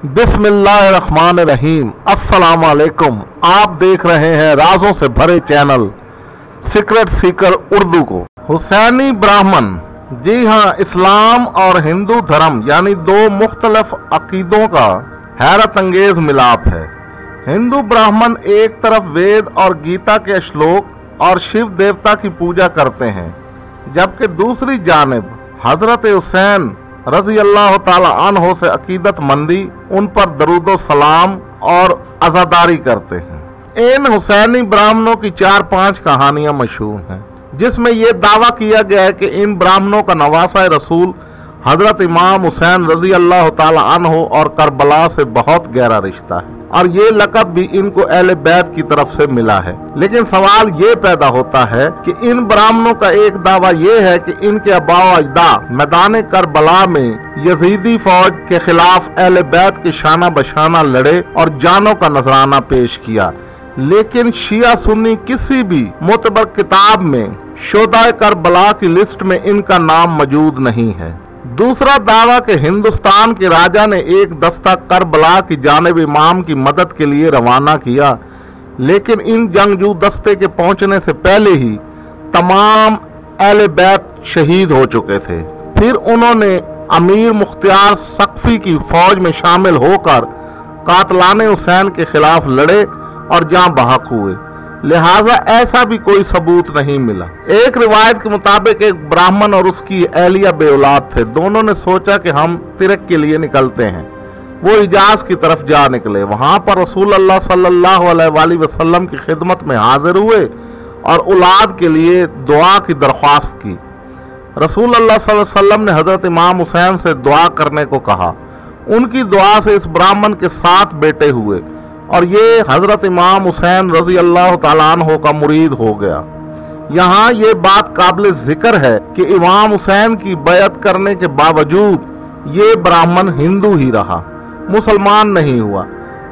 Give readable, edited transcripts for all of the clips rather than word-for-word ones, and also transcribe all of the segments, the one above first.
बिस्मिल्लाहिर्रहमानिर्रहीम। अस्सलाम वालेकुम। आप देख रहे हैं राजों से भरे चैनल सीक्रेट सीकर उर्दू को। हुसैनी ब्राह्मण, जी हाँ, इस्लाम और हिंदू धर्म यानी दो मुख्तलिफ अकीदों का हैरत अंगेज मिलाप है। हिंदू ब्राह्मण एक तरफ वेद और गीता के श्लोक और शिव देवता की पूजा करते हैं, जबकि दूसरी जानिब हजरत हुसैन रजी अल्लाह ताला अन्हो से अकीदत मंदी, उन पर दरूदो सलाम और अज़ादारी करते हैं। इन हुसैनी ब्राह्मणों की 4-5 कहानियां मशहूर हैं, जिसमें यह दावा किया गया है कि इन ब्राह्मणों का नवासा रसूल हजरत इमाम हुसैन रजी अल्लाह ताला अन्हो और करबला से बहुत गहरा रिश्ता है, और ये लक़ब भी इनको अहले बैत की तरफ से मिला है। लेकिन सवाल ये पैदा होता है कि इन ब्राह्मणों का एक दावा ये है कि इनके आबा अजदा मैदान करबला में यजीदी फौज के खिलाफ अहले बैत के शाना बशाना लड़े और जानों का नजराना पेश किया, लेकिन शिया सुन्नी किसी भी मोतबर किताब में शोदा करबला की लिस्ट में इनका नाम मौजूद नहीं है। दूसरा दावा कि हिंदुस्तान के राजा ने एक दस्ता करबला की जानिब इमाम की मदद के लिए रवाना किया, लेकिन इन जंगजू दस्ते के पहुंचने से पहले ही तमाम अहले बैत शहीद हो चुके थे। फिर उन्होंने अमीर मुख्तियार सक्फी की फौज में शामिल होकर कातलाने हुसैन के खिलाफ लड़े और जाँ बहक हुए, लिहाजा ऐसा भी कोई सबूत नहीं मिला। एक रिवायत के मुताबिक एक ब्राह्मण और उसकी एहलिया बे औलाद थे। दोनों ने सोचा कि हम तिरक के लिए निकलते हैं। वो हिजाज की तरफ जा निकले। वहां पर रसूल अल्लाह सल्लल्लाहु अलैहि वसल्लम की खिदमत में हाजिर हुए और औलाद के लिए दुआ की दरख्वास्त की। रसूल अल्लाह सल्लल्लाहु अलैहि वसल्लम ने हजरत इमाम हुसैन से दुआ करने को कहा। उनकी दुआ से इस ब्राह्मण के 7 बेटे हुए और ये हजरत इमाम हुसैन रजी अल्लाह ताला अन्हो का मुरीद हो गया। यहाँ ये बात काबिल जिक्र है कि इमाम हुसैन की बैत करने के बावजूद ये ब्राह्मण हिंदू ही रहा, मुसलमान नहीं हुआ।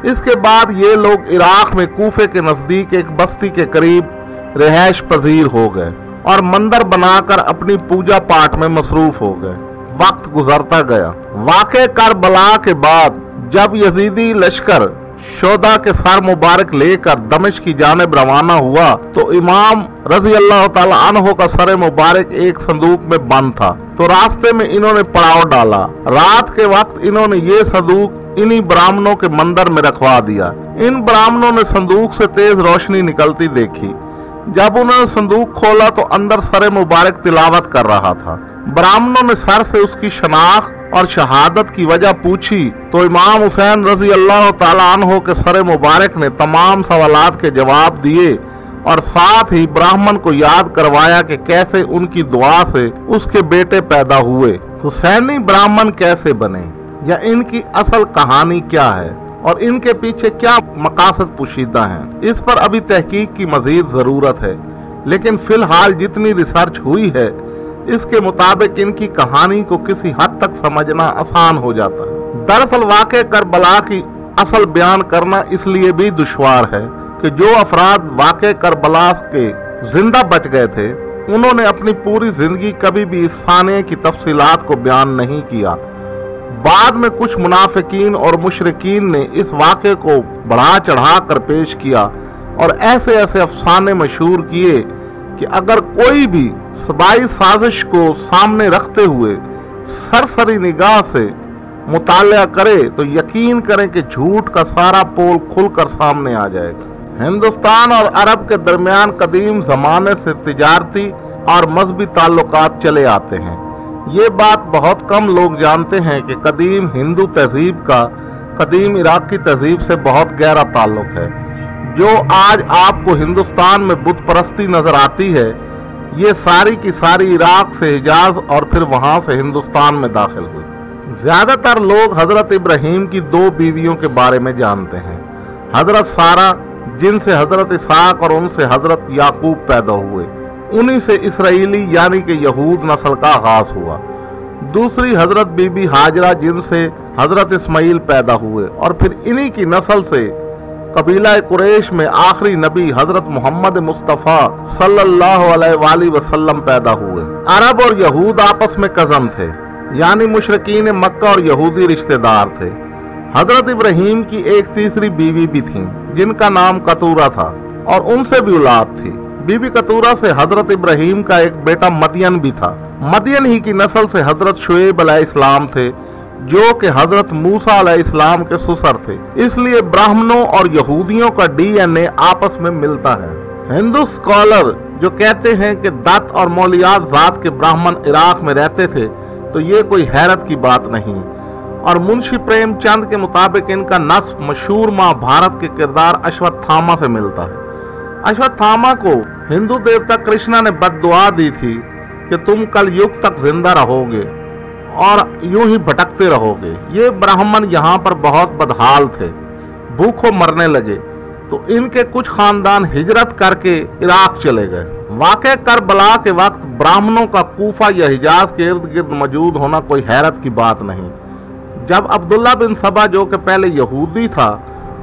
इसके बाद ये लोग इराक में कूफे के नजदीक एक बस्ती के करीब रिहाइश पजीर हो गए और मंदिर बनाकर अपनी पूजा पाठ में मसरूफ हो गए। वक्त गुजरता गया। वाक़े करबला के बाद जब यजीदी लश्कर शोदा के सर मुबारक लेकर दमिश्क की जानिब रवाना हुआ, तो इमाम रजी अल्लाह ताला अन्हो का सर मुबारक एक संदूक में बंद था, तो रास्ते में इन्होंने पड़ाव डाला। रात के वक्त इन्होंने ये संदूक इन्हीं ब्राह्मणों के मंदिर में रखवा दिया। इन ब्राह्मणों ने संदूक से तेज रोशनी निकलती देखी। जब उन्होंने संदूक खोला तो अंदर सर मुबारक तिलावत कर रहा था। ब्राह्मणों ने सर से उसकी शनाख्त और शहादत की वजह पूछी, तो इमाम हुसैन रजी अल्लाह ताला अन्हो के सर मुबारक ने तमाम सवालात के जवाब दिए और साथ ही ब्राह्मण को याद करवाया कि कैसे उनकी दुआ से उसके बेटे पैदा हुए। हुसैनी ब्राह्मण कैसे बने या इनकी असल कहानी क्या है और इनके पीछे क्या मकासद पोशीदा हैं, इस पर अभी तहकीक की मजीद ज़रूरत है। लेकिन फिलहाल जितनी रिसर्च हुई है, इसके मुताबिक इनकी कहानी को किसी हद तक समझना आसान हो जाता है। दरअसल वाक़े करबला की असल बयान करना इसलिए भी दुश्वार है कि जो अफराद वाक़े करबला के जिंदा बच गए थे, उन्होंने अपनी पूरी जिंदगी कभी भी इस साने की तफसीलात को बयान नहीं किया। बाद में कुछ मुनाफिकीन और मुशरिकीन ने इस वाक़े को बढ़ा चढ़ा कर पेश किया और ऐसे ऐसे अफसाने मशहूर किए कि अगर कोई भी सबाई साजिश को सामने रखते हुए सरसरी निगाह से मुतालिया करे तो यकीन करें कि झूठ का सारा पोल खुलकर सामने आ जाएगा। हिंदुस्तान और अरब के दरमियान कदीम ज़माने से तिजारती और मजहबी ताल्लुकात चले आते हैं। ये बात बहुत कम लोग जानते हैं कि कदीम हिंदू तहजीब का कदीम इराकी तहजीब से बहुत गहरा ताल्लुक है। जो आज आपको हिंदुस्तान में बुत परस्ती नजर आती है, ये सारी की सारी इराक से हिजाज और फिर वहां से हिंदुस्तान में दाखिल हुई। ज्यादातर लोग हजरत इब्राहिम की 2 बीवियों के बारे में जानते हैं, हजरत सारा जिनसे हजरत इसाक और उनसे हजरत याकूब पैदा हुए। उन्हीं से इसराइली यानी कि यहूद नस्ल का आगाज हुआ। दूसरी हजरत बीबी हाजरा जिनसे हजरत इस्माइल पैदा हुए और फिर इन्हीं की नस्ल से कबीला कुरैश में आखिरी नबी हजरत मोहम्मद मुस्तफ़ा सल्लल्लाहु अलैहि वसल्लम पैदा हुए। अरब और यहूद आपस में कज़न थे, यानी मुशरिकीन मक्का और यहूदी रिश्तेदार थे। हजरत इब्राहीम की एक तीसरी बीवी भी थी जिनका नाम कतूरा था और उनसे भी औलाद थी। बीबी कतूरा से हजरत इब्राहीम का एक बेटा मदियन भी था। मदियन ही की नस्ल से हजरत शुएब अलैहिस्सलाम थे जो कि हजरत मूसा अलैहिस्सलाम के ससुर थे। इसलिए ब्राह्मणों और यहूदियों का डीएनए आपस में मिलता है। हिंदू स्कॉलर जो कहते हैं कि दत्त और मौलियात जात के ब्राह्मण इराक में रहते थे, तो ये कोई हैरत की बात नहीं। और मुंशी प्रेमचंद के मुताबिक इनका नस्ब मशहूर महाभारत के किरदार अश्वत्थामा से मिलता है। अश्वत्थामा को हिंदू देवता कृष्णा ने बद्दुआ दी थी कि तुम कल युग तक जिंदा रहोगे और यूं ही भटकते रहोगे। ये ब्राह्मण यहाँ पर बहुत बदहाल थे, भूखों मरने लगे, तो इनके कुछ खानदान हिजरत करके इराक चले गए। वाक़े करबला के वक्त ब्राह्मणों का कूफा या हिजाज के इर्द गिर्द मौजूद होना कोई हैरत की बात नहीं। जब अब्दुल्ला बिन सबा जो कि पहले यहूदी था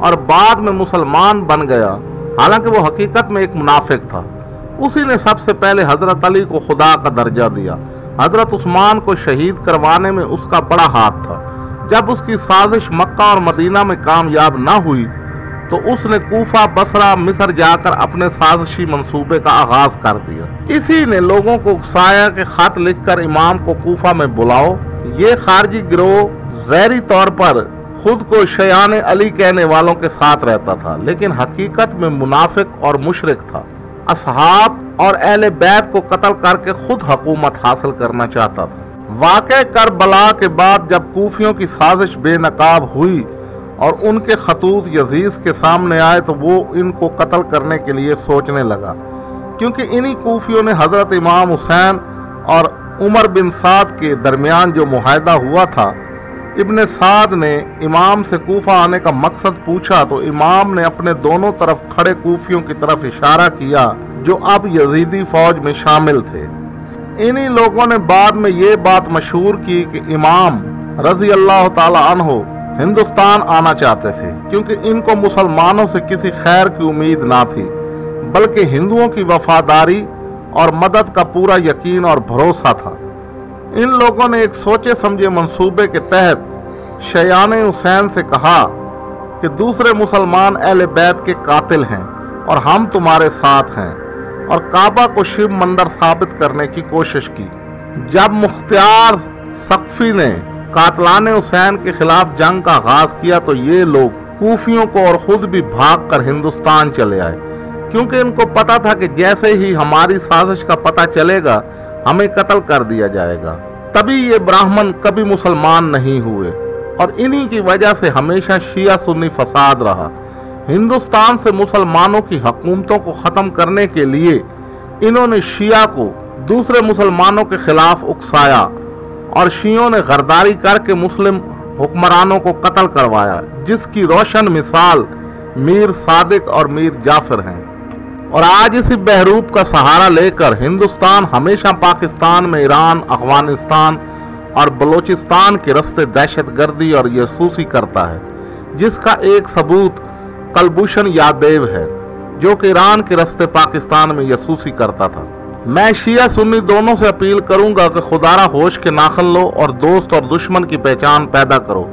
और बाद में मुसलमान बन गया, हालांकि वो हकीकत में एक मुनाफिक था, उसी ने सबसे पहले हजरत अली को खुदा का दर्जा दिया। हजरत उस्मान को शहीद करवाने में उसका बड़ा हाथ था। जब उसकी साजिश मक्का और मदीना में कामयाब न हुई तो उसने कूफा, बसरा, मिस्र जाकर अपने साजिशी मंसूबे का आगाज कर दिया। इसी ने लोगों को उकसाया कि खत लिखकर इमाम को कूफा में बुलाओ। ये खारजी गिरोह ज़ाहिरी तौर पर खुद को शयान अली कहने वालों के साथ रहता था, लेकिन हकीकत में मुनाफिक और मुशरिक था। असहाब और अहले बैत को कत्ल करके खुद हुकूमत हासिल करना चाहता था। वाक़े करबला के बाद जब कूफियों की साजिश बेनकाब हुई और उनके खतूत यजीद के सामने आए तो वो इनको कत्ल करने के लिए सोचने लगा, क्योंकि इन्हीं कूफियों ने हजरत इमाम हुसैन और उमर बिन साद के दरमियान जो मुआहदा हुआ था, इब्ने साद ने इमाम से कूफा आने का मकसद पूछा तो इमाम ने अपने दोनों तरफ खड़े कूफियों की तरफ इशारा किया जो अब यजीदी फौज में शामिल थे। इन्हीं लोगों ने बाद में ये बात मशहूर की कि इमाम रजी अल्लाह ताला अन्हो हिंदुस्तान आना चाहते थे, क्योंकि इनको मुसलमानों से किसी खैर की उम्मीद ना थी, बल्कि हिंदुओं की वफादारी और मदद का पूरा यकीन और भरोसा था। इन लोगों ने एक सोचे समझे मंसूबे के तहत शयान हुसैन से कहा कि दूसरे मुसलमान अहले बैत के कातिल हैं और हम तुम्हारे साथ हैं, और काबा को शिव मंदिर साबित करने की कोशिश की। जब मुख्तियार सकफी ने कातलाने हुसैन के खिलाफ जंग का आगाज किया तो ये लोग कूफियों को और खुद भी भागकर हिंदुस्तान चले आए, क्योंकि इनको पता था कि जैसे ही हमारी साजिश का पता चलेगा हमें कत्ल कर दिया जाएगा। तभी ये ब्राह्मण कभी मुसलमान नहीं हुए और इन्हीं की वजह से हमेशा शिया सुन्नी फसाद रहा। हिंदुस्तान से मुसलमानों की हुकूमतों को ख़त्म करने के लिए इन्होंने शिया को दूसरे मुसलमानों के खिलाफ उकसाया और शियों ने गरदारी करके मुस्लिम हुक्मरानों को कत्ल करवाया, जिसकी रोशन मिसाल मीर सादिक और मीर जाफर हैं। और आज इसी बहरूप का सहारा लेकर हिंदुस्तान हमेशा पाकिस्तान में ईरान, अफगानिस्तान और बलोचिस्तान के रास्ते दहशतगर्दी और जासूसी करता है, जिसका एक सबूत कलभूषण यादव है जो कि ईरान के रास्ते पाकिस्तान में जासूसी करता था। मैं शिया सुन्नी दोनों से अपील करूंगा कि खुदारा होश के नाखन लो और दोस्त और दुश्मन की पहचान पैदा करो।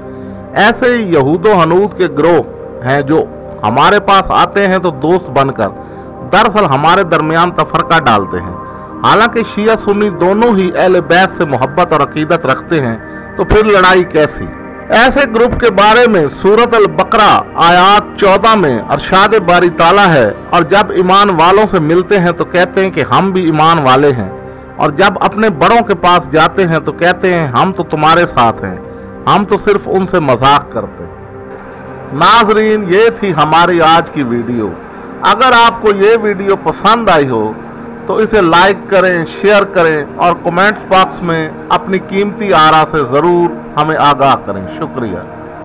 ऐसे ही यहूदो हनूद के गिरोह हैं जो हमारे पास आते हैं तो दोस्त बनकर दरअसल हमारे दरमियान तफरका डालते हैं। हालांकि शिया सुन्नी दोनों ही अहले बैत से मोहब्बत और अकीदत रखते हैं, तो फिर लड़ाई कैसी। ऐसे ग्रुप के बारे में सूरत अल बकरा आयात 14 में अरशाद बारी ताला है, और जब ईमान वालों से मिलते हैं तो कहते हैं कि हम भी ईमान वाले हैं, और जब अपने बड़ों के पास जाते हैं तो कहते हैं हम तो तुम्हारे साथ हैं, हम तो सिर्फ उनसे मजाक करते हैं। नाजरीन, ये थी हमारी आज की वीडियो। अगर आपको ये वीडियो पसंद आई हो तो इसे लाइक करें, शेयर करें और कमेंट्स बॉक्स में अपनी कीमती आरा से ज़रूर हमें आगाह करें। शुक्रिया।